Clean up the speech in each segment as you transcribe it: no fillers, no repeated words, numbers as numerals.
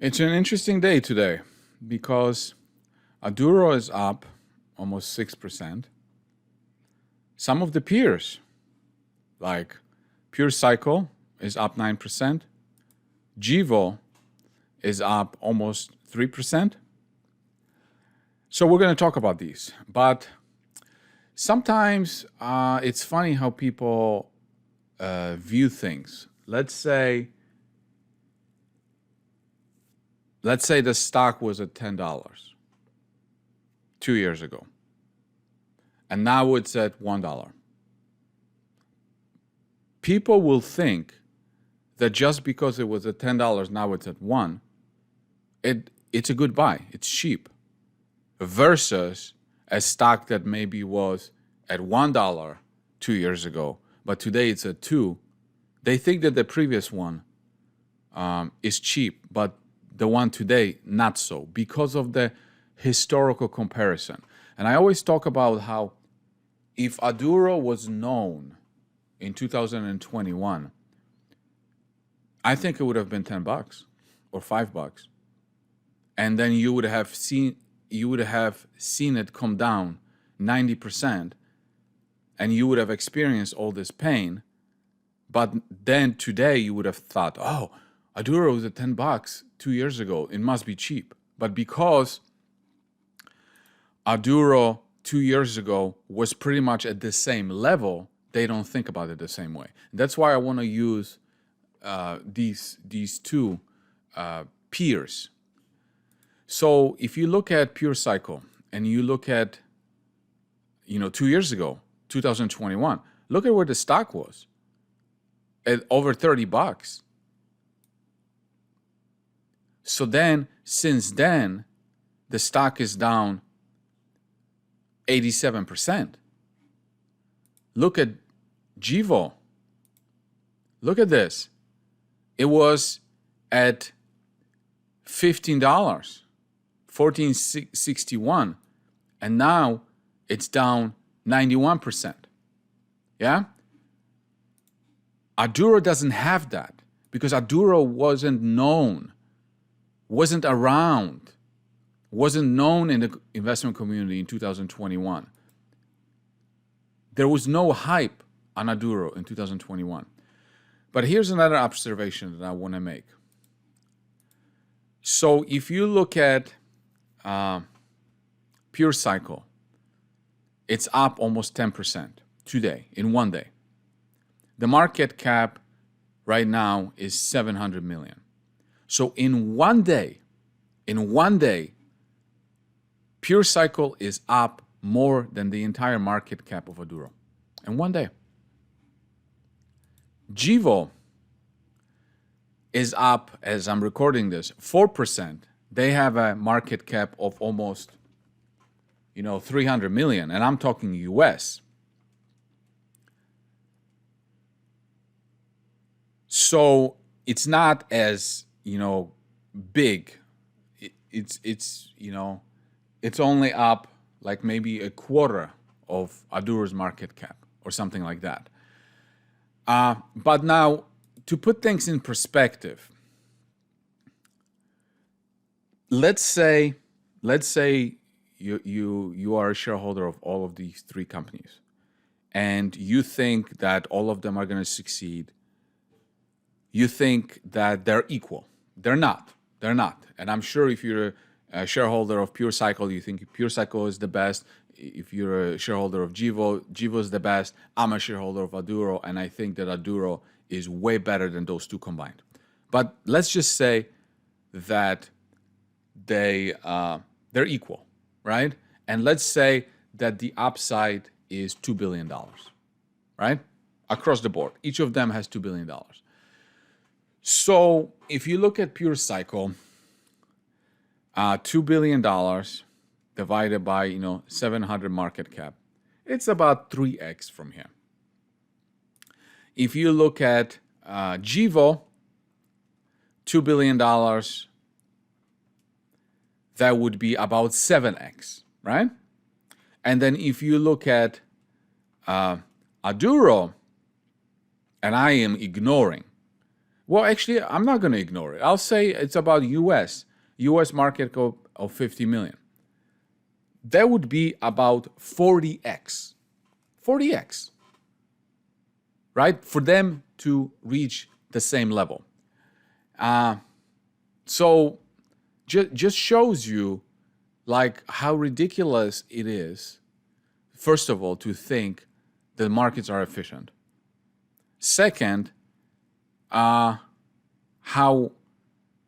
It's an interesting day today because Aduro is up almost 6%. Some of the peers, like PureCycle, is up 9%. Gevo is up almost 3%. So we're going to talk about these. But sometimes it's funny how people view things. Let's say the stock was at $10 2 years ago, and now it's at $1. People will think that just because it was at $10, now it's at $1, it's a good buy, it's cheap, versus a stock that maybe was at $1 2 years ago, but today it's at $2. They think that the previous one is cheap, but the one today, not so, because of the historical comparison. And I always talk about how if Aduro was known in 2021, I think it would have been $10 or $5. And then you would have seen it come down 90%, and you would have experienced all this pain. But then today you would have thought, oh, Aduro was at $10 2 years ago, it must be cheap. But because Aduro 2 years ago was pretty much at the same level, they don't think about it the same way. That's why I want to use these two peers. So if you look at PureCycle and you look at 2 years ago, 2021, look at where the stock was, at over $30. So then, since then, the stock is down 87%. Look at Gevo. Look at this. It was at $15, $14.61, and now it's down 91%. Yeah? Aduro doesn't have that because Aduro wasn't known, wasn't around, wasn't known in the investment community in 2021. There was no hype on Aduro in 2021. But here's another observation that I want to make. So if you look at PureCycle, it's up almost 10% today, in one day. The market cap right now is $700 million. So in one day, PureCycle is up more than the entire market cap of Aduro. In one day. Gevo is up, as I'm recording this, 4%. They have a market cap of almost, $300 million, and I'm talking US. So it's not as, big. It's only up like maybe a quarter of Aduro's market cap or something like that. But now, to put things in perspective, let's say you are a shareholder of all of these three companies, and you think that all of them are going to succeed. You think that they're equal. They're not. And I'm sure if you're a shareholder of PureCycle, you think PureCycle is the best. If you're a shareholder of Gevo, Gevo is the best. I'm a shareholder of Aduro, and I think that Aduro is way better than those two combined. But let's just say that they're equal, right? And let's say that the upside is $2 billion, right? Across the board. Each of them has $2 billion. So if you look at PureCycle, $2 billion divided by 700 market cap, it's about 3x from here. If you look at Gevo, $2 billion, that would be about 7x, right? And then if you look at Aduro, and I am ignoring, Well, actually, I'm not going to ignore it. I'll say it's about US market cap of 50 million. That would be about 40x. 40x. Right? For them to reach the same level. So just shows you like how ridiculous it is, first of all, to think that markets are efficient. Second, how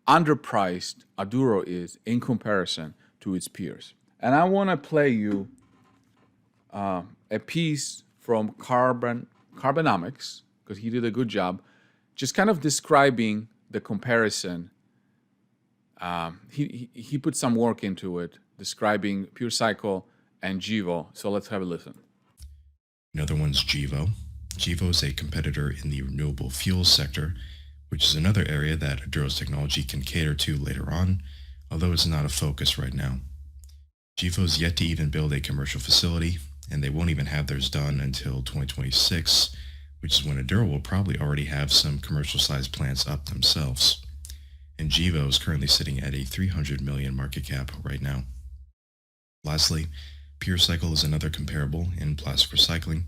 underpriced Aduro is in comparison to its peers. And I want to play you a piece from Carbonomics, because he did a good job, just kind of describing the comparison. He put some work into it, describing PureCycle and Gevo. So let's have a listen. Another one's Gevo. Gevo is a competitor in the renewable fuels sector, which is another area that Aduro's technology can cater to later on, although it's not a focus right now. Gevo's yet to even build a commercial facility, and they won't even have theirs done until 2026, which is when Aduro will probably already have some commercial-sized plants up themselves. And Gevo is currently sitting at a 300 million market cap right now. Lastly, PureCycle is another comparable in plastic recycling,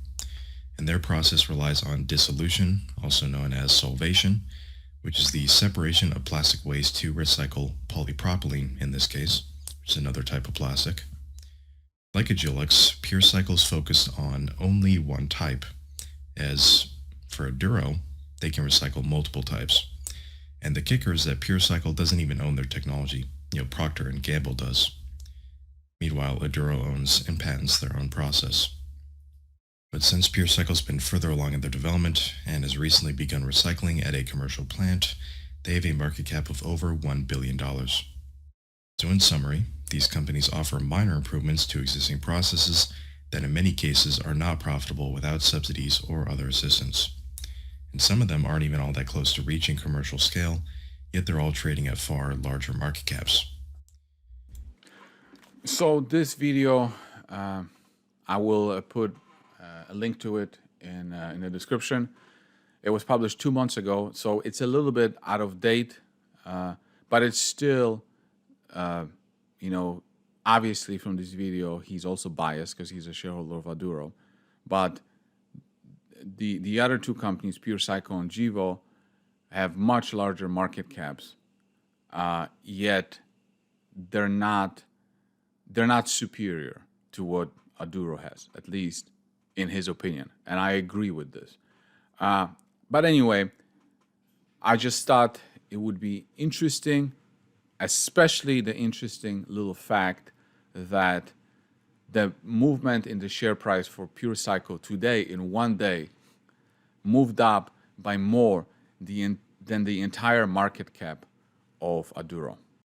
and their process relies on dissolution, also known as solvation, which is the separation of plastic waste to recycle polypropylene in this case, which is another type of plastic. Like Agilix, PureCycle is focused on only one type, as for Aduro, they can recycle multiple types. And the kicker is that PureCycle doesn't even own their technology. Procter & Gamble does. Meanwhile, Aduro owns and patents their own process. But since PureCycle's been further along in their development and has recently begun recycling at a commercial plant, they have a market cap of over $1 billion. So in summary, these companies offer minor improvements to existing processes that in many cases are not profitable without subsidies or other assistance. And some of them aren't even all that close to reaching commercial scale, yet they're all trading at far larger market caps. So this video, I will put a link to it in the description. It was published 2 months ago, so it's a little bit out of date, but it's still, obviously from this video, he's also biased because he's a shareholder of Aduro. But the other two companies, PureCycle and Gevo, have much larger market caps, yet they're not superior to what Aduro has, at least in his opinion. And I agree with this. But anyway, I just thought it would be interesting, especially the interesting little fact that the movement in the share price for PureCycle today in one day moved up by more than the entire market cap of Aduro.